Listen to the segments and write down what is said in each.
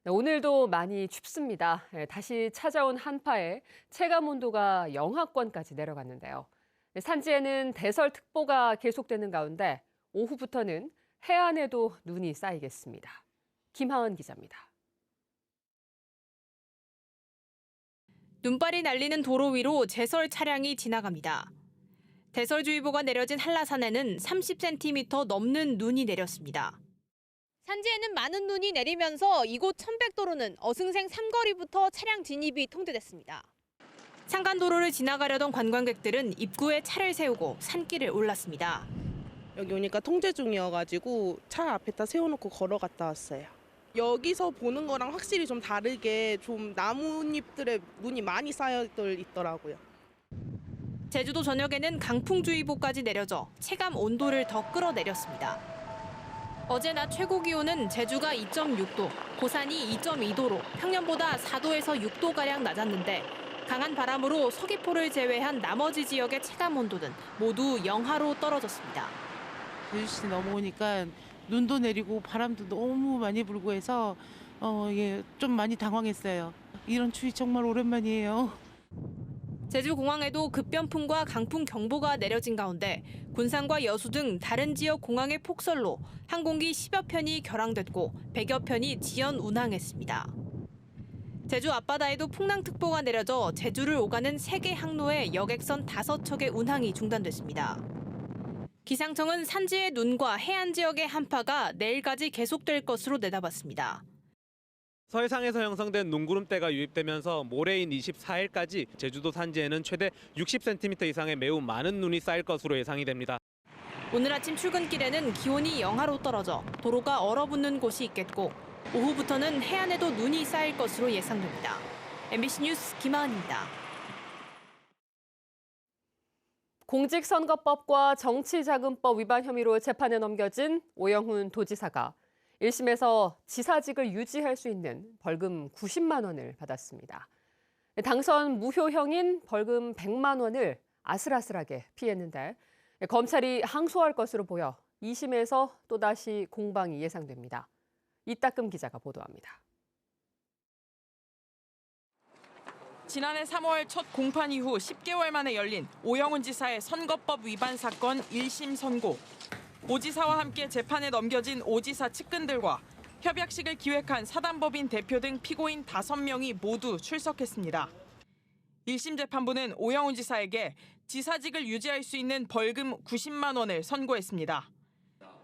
네, 오늘도 많이 춥습니다. 다시 찾아온 한파에 체감 온도가 영하권까지 내려갔는데요. 산지에는 대설특보가 계속되는 가운데 오후부터는 해안에도 눈이 쌓이겠습니다. 김하은 기자입니다. 눈발이 날리는 도로 위로 제설 차량이 지나갑니다. 대설주의보가 내려진 한라산에는 30cm 넘는 눈이 내렸습니다. 산지에는 많은 눈이 내리면서 이곳 천백도로는 어승생 삼거리부터 차량 진입이 통제됐습니다. 산간도로를 지나가려던 관광객들은 입구에 차를 세우고 산길을 올랐습니다. 여기 오니까 통제 중이어가지고 차 앞에다 세워놓고 걸어갔다 왔어요. 여기서 보는 거랑 확실히 좀 다르게 좀 나뭇잎들에 눈이 많이 쌓여 있더라고요. 제주도 전역에는 강풍주의보까지 내려져 체감 온도를 더 끌어내렸습니다. 어제 낮 최고 기온은 제주가 2.6도, 고산이 2.2도로 평년보다 4도에서 6도가량 낮았는데 강한 바람으로 서귀포를 제외한 나머지 지역의 체감 온도는 모두 영하로 떨어졌습니다. 제주시 넘어오니까 눈도 내리고 바람도 너무 많이 불고 해서 좀 많이 당황했어요. 이런 추위 정말 오랜만이에요. 제주공항에도 급변풍과 강풍 경보가 내려진 가운데 군산과 여수 등 다른 지역 공항의 폭설로 항공기 10여 편이 결항됐고 100여 편이 지연 운항했습니다. 제주 앞바다에도 풍랑특보가 내려져 제주를 오가는 3개 항로의 여객선 5척의 운항이 중단됐습니다. 기상청은 산지의 눈과 해안 지역의 한파가 내일까지 계속될 것으로 내다봤습니다. 서해상에서 형성된 눈구름대가 유입되면서 모레인 24일까지 제주도 산지에는 최대 60cm 이상의 매우 많은 눈이 쌓일 것으로 예상이 됩니다. 오늘 아침 출근길에는 기온이 영하로 떨어져 도로가 얼어붙는 곳이 있겠고 오후부터는 해안에도 눈이 쌓일 것으로 예상됩니다. MBC 뉴스 김하은입니다. 공직선거법과 정치자금법 위반 혐의로 재판에 넘겨진 오영훈 도지사가 1심에서 지사직을 유지할 수 있는 벌금 90만 원을 받았습니다. 당선 무효형인 벌금 100만 원을 아슬아슬하게 피했는데 검찰이 항소할 것으로 보여 2심에서 또다시 공방이 예상됩니다. 이따금 기자가 보도합니다. 지난해 3월 첫 공판 이후 10개월 만에 열린 오영훈 지사의 선거법 위반 사건 1심 선고. 오 지사와 함께 재판에 넘겨진 오 지사 측근들과 협약식을 기획한 사단법인 대표 등 피고인 5명이 모두 출석했습니다. 1심 재판부는 오영훈 지사에게 지사직을 유지할 수 있는 벌금 90만 원을 선고했습니다.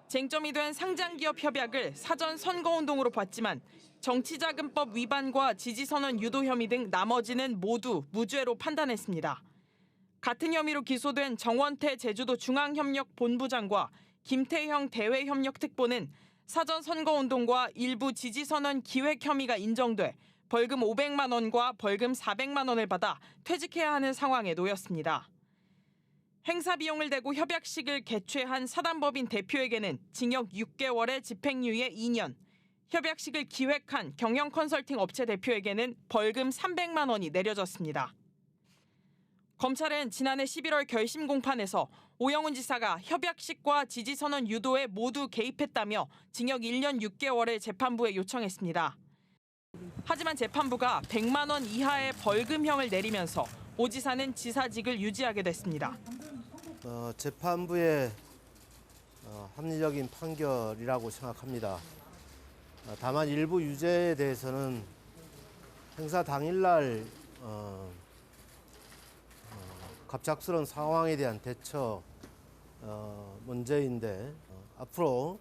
쟁점이 된 상장기업 협약을 사전 선거운동으로 봤지만 정치자금법 위반과 지지선언 유도 혐의 등 나머지는 모두 무죄로 판단했습니다. 같은 혐의로 기소된 정원태 제주도 중앙협력본부장과 김태형 대외협력특보는 사전 선거운동과 일부 지지선언 기획 혐의가 인정돼 벌금 500만 원과 벌금 400만 원을 받아 퇴직해야 하는 상황에 놓였습니다. 행사 비용을 대고 협약식을 개최한 사단법인 대표에게는 징역 6개월에 집행유예 2년, 협약식을 기획한 경영 컨설팅 업체 대표에게는 벌금 300만 원이 내려졌습니다. 검찰은 지난해 11월 결심 공판에서 오영훈 지사가 협약식과 지지선언 유도에 모두 개입했다며 징역 1년 6개월을 재판부에 요청했습니다. 하지만 재판부가 100만 원 이하의 벌금형을 내리면서 오 지사는 지사직을 유지하게 됐습니다. 재판부의 합리적인 판결이라고 생각합니다. 다만 일부 유죄에 대해서는 행사 당일날 갑작스러운 상황에 대한 대처 문제인데 앞으로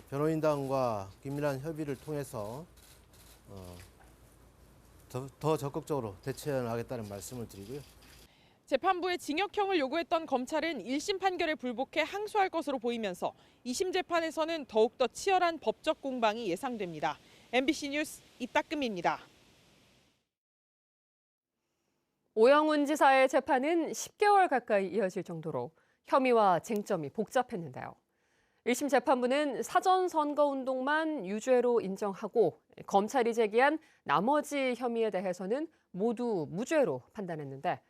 변호인단과 긴밀한 협의를 통해서 더 적극적으로 대처해 나가겠다는 말씀을 드리고요. 재판부의 징역형을 요구했던 검찰은 1심 판결에 불복해 항소할 것으로 보이면서 2심 재판에서는 더욱더 치열한 법적 공방이 예상됩니다. MBC 뉴스 이따금입니다. 오영훈 지사의 재판은 10개월 가까이 이어질 정도로 혐의와 쟁점이 복잡했는데요. 1심 재판부는 사전 선거운동만 유죄로 인정하고 검찰이 제기한 나머지 혐의에 대해서는 모두 무죄로 판단했는데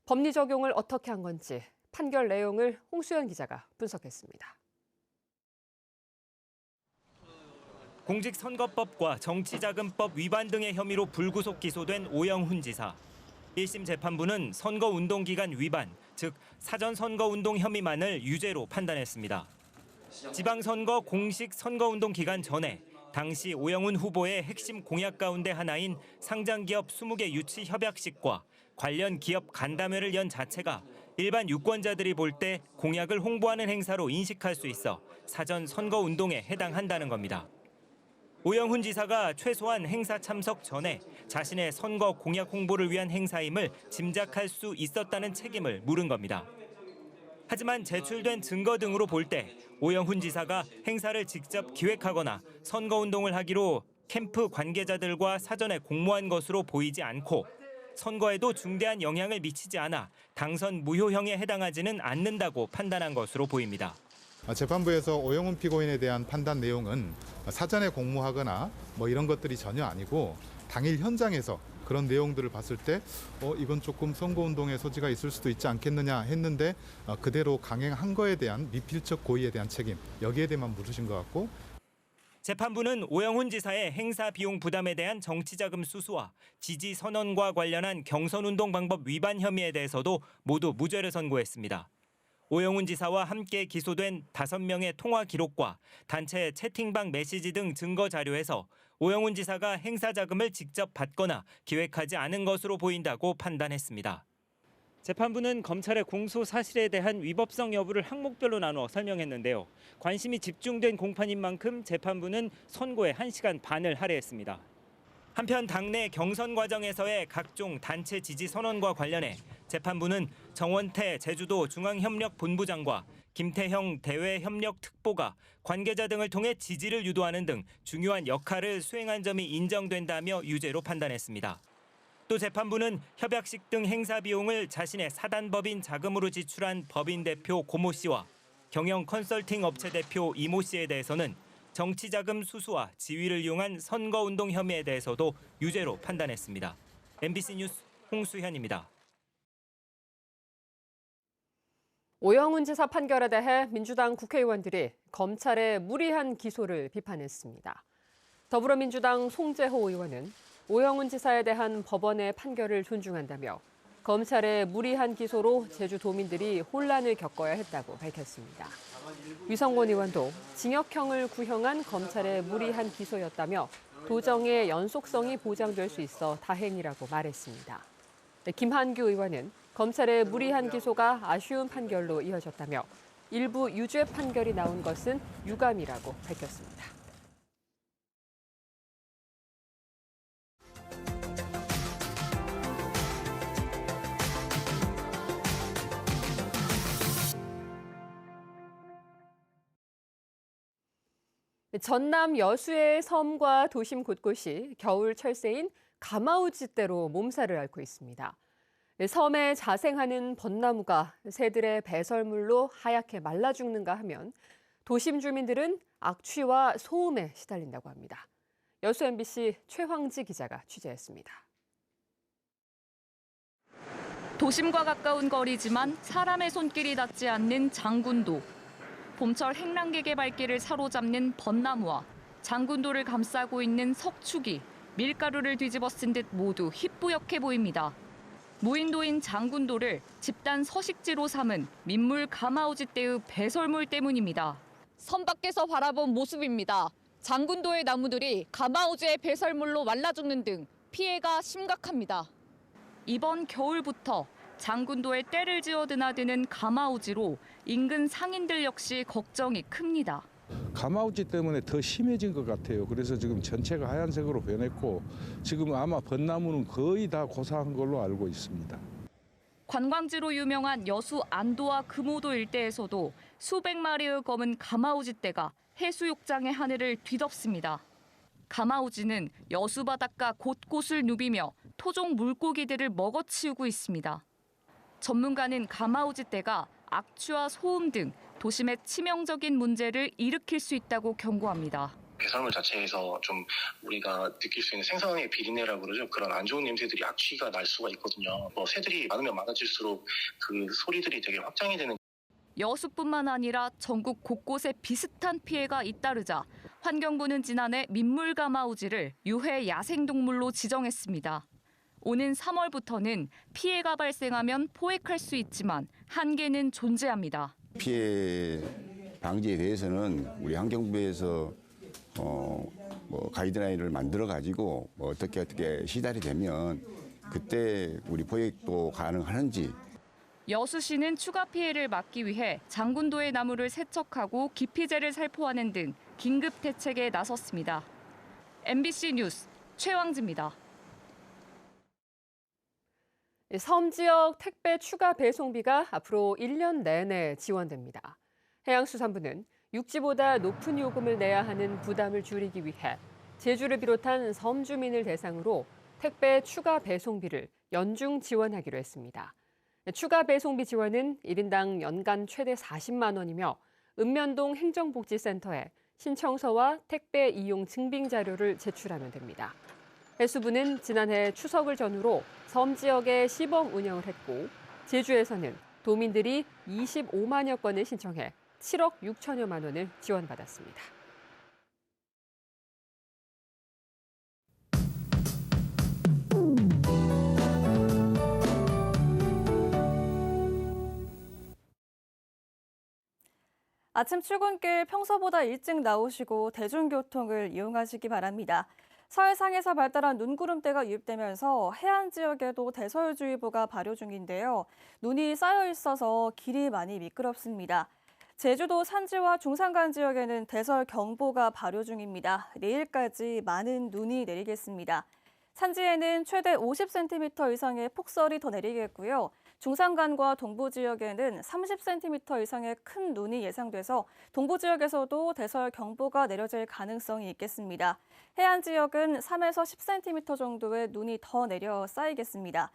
법리 적용을 어떻게 한 건지 판결 내용을 홍수연 기자가 분석했습니다. 공직선거법과 정치자금법 위반 등의 혐의로 불구속 기소된 오영훈 지사. 1심 재판부는 선거운동기간 위반, 즉 사전선거운동 혐의만을 유죄로 판단했습니다. 지방선거 공식 선거운동 기간 전에 당시 오영훈 후보의 핵심 공약 가운데 하나인 상장기업 20개 유치 협약식과 관련 기업 간담회를 연 자체가 일반 유권자들이 볼 때 공약을 홍보하는 행사로 인식할 수 있어 사전 선거운동에 해당한다는 겁니다. 오영훈 지사가 최소한 행사 참석 전에 자신의 선거 공약 홍보를 위한 행사임을 짐작할 수 있었다는 책임을 물은 겁니다. 하지만 제출된 증거 등으로 볼 때 오영훈 지사가 행사를 직접 기획하거나 선거운동을 하기로 캠프 관계자들과 사전에 공모한 것으로 보이지 않고 선거에도 중대한 영향을 미치지 않아 당선 무효형에 해당하지는 않는다고 판단한 것으로 보입니다. 재판부에서 오영훈 피고인에 대한 판단 내용은 사전에 공모하거나 이런 것들이 전혀 아니고 당일 현장에서 그런 내용들을 봤을 때 이건 조금 선거운동의 소지가 있을 수도 있지 않겠느냐 했는데 그대로 강행한 거에 대한 미필적 고의에 대한 책임 여기에 대해만 물으신 것 같고 재판부는 오영훈 지사의 행사 비용 부담에 대한 정치자금 수수와 지지 선언과 관련한 경선운동 방법 위반 혐의에 대해서도 모두 무죄를 선고했습니다. 오영훈 지사와 함께 기소된 5명의 통화 기록과 단체 채팅방 메시지 등 증거 자료에서 오영훈 지사가 행사 자금을 직접 받거나 기획하지 않은 것으로 보인다고 판단했습니다. 재판부는 검찰의 공소 사실에 대한 위법성 여부를 항목별로 나누어 설명했는데요. 관심이 집중된 공판인 만큼 재판부는 선고에 1시간 반을 할애했습니다. 한편 당내 경선 과정에서의 각종 단체 지지 선언과 관련해 재판부는 정원태 제주도 중앙협력본부장과 김태형 대외협력특보가 관계자 등을 통해 지지를 유도하는 등 중요한 역할을 수행한 점이 인정된다며 유죄로 판단했습니다. 또 재판부는 협약식 등 행사 비용을 자신의 사단법인 자금으로 지출한 법인 대표 고모 씨와 경영 컨설팅 업체 대표 이모 씨에 대해서는 정치자금 수수와 지위를 이용한 선거운동 혐의에 대해서도 유죄로 판단했습니다. MBC 뉴스 홍수현입니다. 오영훈 지사 판결에 대해 민주당 국회의원들이 검찰의 무리한 기소를 비판했습니다. 더불어민주당 송재호 의원은 오영훈 지사에 대한 법원의 판결을 존중한다며 검찰의 무리한 기소로 제주도민들이 혼란을 겪어야 했다고 밝혔습니다. 유성권 의원도 징역형을 구형한 검찰의 무리한 기소였다며 도정의 연속성이 보장될 수 있어 다행이라고 말했습니다. 김한규 의원은 검찰의 무리한 기소가 아쉬운 판결로 이어졌다며 일부 유죄 판결이 나온 것은 유감이라고 밝혔습니다. 전남 여수의 섬과 도심 곳곳이 겨울 철새인 가마우지대로 몸살을 앓고 있습니다. 섬에 자생하는 벚나무가 새들의 배설물로 하얗게 말라 죽는가 하면 도심 주민들은 악취와 소음에 시달린다고 합니다. 여수 MBC 최황지 기자가 취재했습니다. 도심과 가까운 거리지만 사람의 손길이 닿지 않는 장군도. 봄철 행랑객의 발길을 사로잡는 벚나무와 장군도를 감싸고 있는 석축이 밀가루를 뒤집어 쓴 듯 모두 희뿌옇게 보입니다. 무인도인 장군도를 집단 서식지로 삼은 민물 가마우지대의 배설물 때문입니다. 섬 밖에서 바라본 모습입니다. 장군도의 나무들이 가마우지의 배설물로 말라 죽는 등 피해가 심각합니다. 이번 겨울부터 장군도에 때를 지어 드나드는 가마우지로 인근 상인들 역시 걱정이 큽니다. 가마우지 때문에 더 심해진 것 같아요. 그래서 지금 전체가 하얀색으로 변했고 지금 아마 벚나무는 거의 다 고사한 걸로 알고 있습니다. 관광지로 유명한 여수 안도와 금오도 일대에서도 수백 마리의 검은 가마우지떼가 해수욕장의 하늘을 뒤덮습니다. 가마우지는 여수 바닷가 곳곳을 누비며 토종 물고기들을 먹어치우고 있습니다. 전문가는 가마우지떼가 악취와 소음 등 도심의 치명적인 문제를 일으킬 수 있다고 경고합니다. 배설물 자체에서 좀 우리가 느낄 수 있는 생선의 비린내라고 그러죠. 그런 안 좋은 냄새들이 악취가 날 수가 있거든요. 새들이 많으면 많아질수록 그 소리들이 되게 확장이 되는. 여수뿐만 아니라 전국 곳곳에 비슷한 피해가 잇따르자 환경부는 지난해 민물가마우지를 유해 야생동물로 지정했습니다. 오는 3월부터는 피해가 발생하면 포획할 수 있지만 한계는 존재합니다. 피해 방지에 대해서는 우리 환경부에서 가이드라인을 만들어 가지고 어떻게 시달이 되면 그때 우리 포획도 가능하는지. 여수시는 추가 피해를 막기 위해 장군도의 나무를 세척하고 기피제를 살포하는 등 긴급 대책에 나섰습니다. MBC 뉴스 최왕지입니다. 섬 지역 택배 추가 배송비가 앞으로 1년 내내 지원됩니다. 해양수산부는 육지보다 높은 요금을 내야 하는 부담을 줄이기 위해 제주를 비롯한 섬 주민을 대상으로 택배 추가 배송비를 연중 지원하기로 했습니다. 추가 배송비 지원은 1인당 연간 최대 40만 원이며 읍면동 행정복지센터에 신청서와 택배 이용 증빙 자료를 제출하면 됩니다. 해수부는 지난해 추석을 전후로 섬 지역에 시범 운영을 했고 제주에서는 도민들이 25만여 건을 신청해 7억 6천여만 원을 지원받았습니다. 아침 출근길 평소보다 일찍 나오시고 대중교통을 이용하시기 바랍니다. 서해상에서 발달한 눈구름대가 유입되면서 해안 지역에도 대설주의보가 발효 중인데요. 눈이 쌓여 있어서 길이 많이 미끄럽습니다. 제주도 산지와 중산간 지역에는 대설경보가 발효 중입니다. 내일까지 많은 눈이 내리겠습니다. 산지에는 최대 50cm 이상의 폭설이 더 내리겠고요. 중산간과 동부 지역에는 30cm 이상의 큰 눈이 예상돼서 동부 지역에서도 대설 경보가 내려질 가능성이 있겠습니다. 해안 지역은 3에서 10cm 정도의 눈이 더 내려 쌓이겠습니다.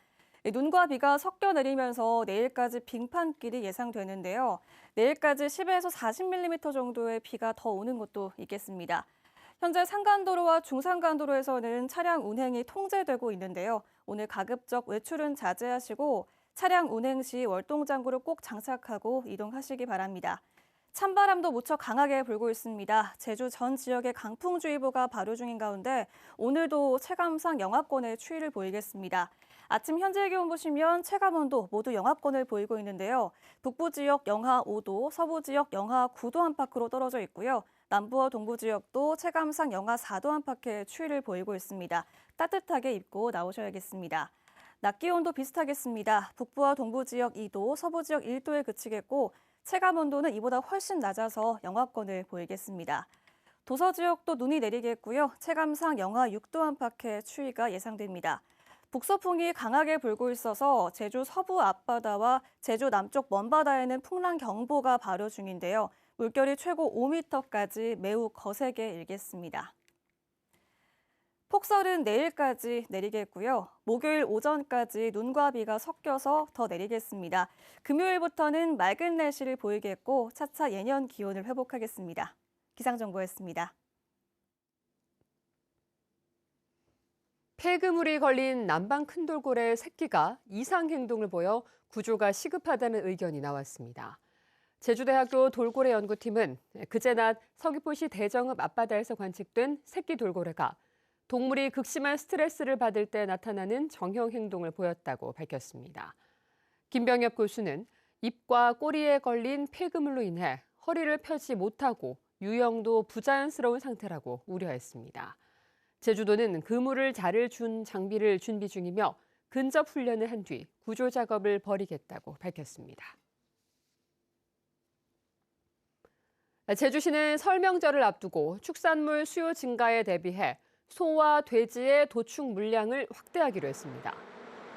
눈과 비가 섞여 내리면서 내일까지 빙판길이 예상되는데요. 내일까지 10에서 40mm 정도의 비가 더 오는 곳도 있겠습니다. 현재 산간도로와 중산간도로에서는 차량 운행이 통제되고 있는데요. 오늘 가급적 외출은 자제하시고 차량 운행 시 월동장구를 꼭 장착하고 이동하시기 바랍니다. 찬바람도 무척 강하게 불고 있습니다. 제주 전 지역에 강풍주의보가 발효 중인 가운데 오늘도 체감상 영하권의 추위를 보이겠습니다. 아침 현재 기온 보시면 체감온도 모두 영하권을 보이고 있는데요. 북부 지역 영하 5도, 서부 지역 영하 9도 안팎으로 떨어져 있고요. 남부와 동부 지역도 체감상 영하 4도 안팎의 추위를 보이고 있습니다. 따뜻하게 입고 나오셔야겠습니다. 낮 기온도 비슷하겠습니다. 북부와 동부 지역 2도, 서부 지역 1도에 그치겠고 체감 온도는 이보다 훨씬 낮아서 영하권을 보이겠습니다. 도서 지역도 눈이 내리겠고요. 체감상 영하 6도 안팎의 추위가 예상됩니다. 북서풍이 강하게 불고 있어서 제주 서부 앞바다와 제주 남쪽 먼바다에는 풍랑경보가 발효 중인데요. 물결이 최고 5m까지 매우 거세게 일겠습니다. 폭설은 내일까지 내리겠고요. 목요일 오전까지 눈과 비가 섞여서 더 내리겠습니다. 금요일부터는 맑은 날씨를 보이겠고 차차 예년 기온을 회복하겠습니다. 기상정보였습니다. 폐그물이 걸린 남방 큰돌고래 새끼가 이상 행동을 보여 구조가 시급하다는 의견이 나왔습니다. 제주대학교 돌고래 연구팀은 그제 낮 서귀포시 대정읍 앞바다에서 관측된 새끼 돌고래가 동물이 극심한 스트레스를 받을 때 나타나는 정형 행동을 보였다고 밝혔습니다. 김병엽 교수는 입과 꼬리에 걸린 폐그물로 인해 허리를 펴지 못하고 유형도 부자연스러운 상태라고 우려했습니다. 제주도는 그물을 자를 준 장비를 준비 중이며 근접 훈련을 한 뒤 구조 작업을 벌이겠다고 밝혔습니다. 제주시는 설 명절을 앞두고 축산물 수요 증가에 대비해 소와 돼지의 도축 물량을 확대하기로 했습니다.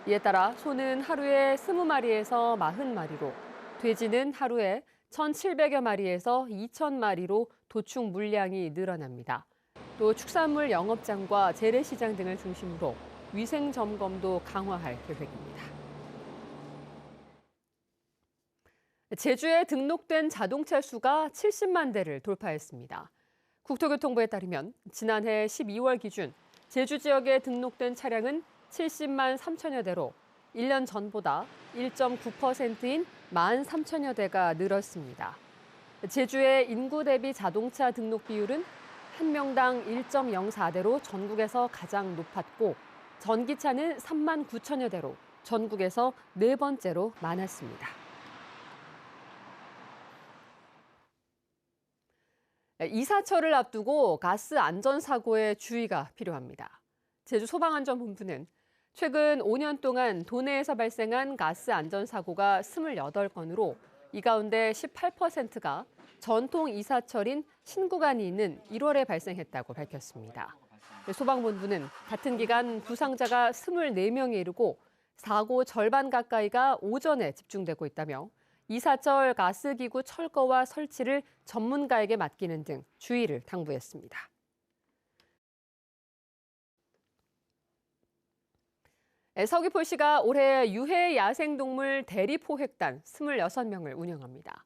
이에 따라 소는 하루에 20마리에서 40마리로, 돼지는 하루에 1,700여 마리에서 2,000마리로 도축 물량이 늘어납니다. 또 축산물 영업장과 재래시장 등을 중심으로 위생 점검도 강화할 계획입니다. 제주에 등록된 자동차 수가 70만 대를 돌파했습니다. 국토교통부에 따르면 지난해 12월 기준 제주 지역에 등록된 차량은 70만 3천여 대로 1년 전보다 1.9%인 13,000여 대가 늘었습니다. 제주의 인구 대비 자동차 등록 비율은 한 명당 1.04대로 전국에서 가장 높았고 전기차는 3만 9천여 대로 전국에서 네 번째로 많았습니다. 이사철을 앞두고 가스 안전사고에 주의가 필요합니다. 제주소방안전본부는 최근 5년 동안 도내에서 발생한 가스 안전사고가 28건으로 이 가운데 18%가 전통 이사철인 신구간이 있는 1월에 발생했다고 밝혔습니다. 소방본부는 같은 기간 부상자가 24명에 이르고 사고 절반 가까이가 오전에 집중되고 있다며 이사철 가스기구 철거와 설치를 전문가에게 맡기는 등 주의를 당부했습니다. 서귀포시가 올해 유해 야생동물 대리포획단 26명을 운영합니다.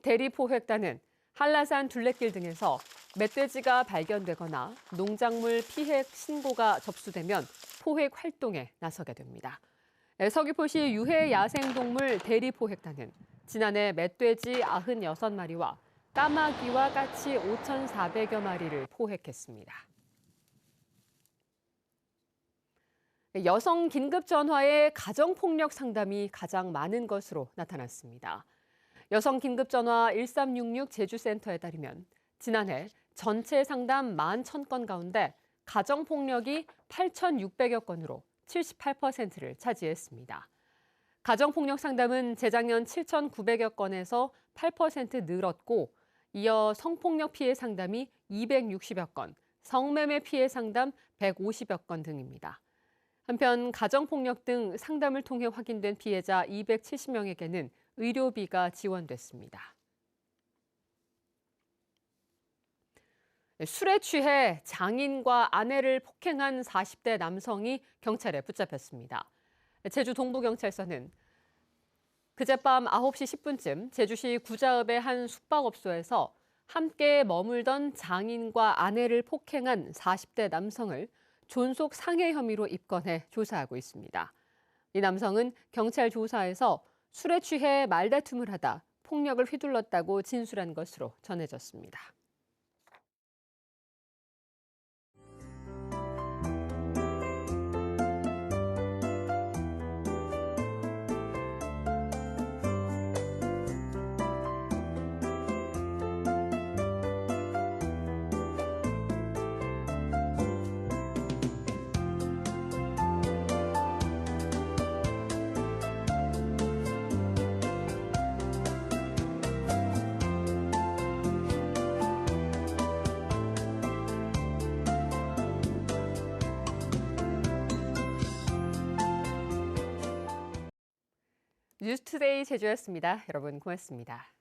대리포획단은 한라산 둘레길 등에서 멧돼지가 발견되거나 농작물 피해 신고가 접수되면 포획 활동에 나서게 됩니다. 서귀포시 유해 야생동물 대리포획단은 지난해 멧돼지 96마리와 까마귀와 까치 5,400여 마리를 포획했습니다. 여성 긴급전화의 가정폭력 상담이 가장 많은 것으로 나타났습니다. 여성 긴급전화 1366 제주센터에 따르면 지난해 전체 상담 11,000건 가운데 가정폭력이 8,600여 건으로 78%를 차지했습니다. 가정폭력 상담은 재작년 7,900여 건에서 8% 늘었고 이어 성폭력 피해 상담이 260여 건, 성매매 피해 상담 150여 건 등입니다. 한편 가정폭력 등 상담을 통해 확인된 피해자 270명에게는 의료비가 지원됐습니다. 술에 취해 장인과 아내를 폭행한 40대 남성이 경찰에 붙잡혔습니다. 제주 동부경찰서는 그젯밤 9시 10분쯤 제주시 구자읍의 한 숙박업소에서 함께 머물던 장인과 아내를 폭행한 40대 남성을 존속 상해 혐의로 입건해 조사하고 있습니다. 이 남성은 경찰 조사에서 술에 취해 말다툼을 하다 폭력을 휘둘렀다고 진술한 것으로 전해졌습니다. 뉴스투데이 제주였습니다. 여러분 고맙습니다.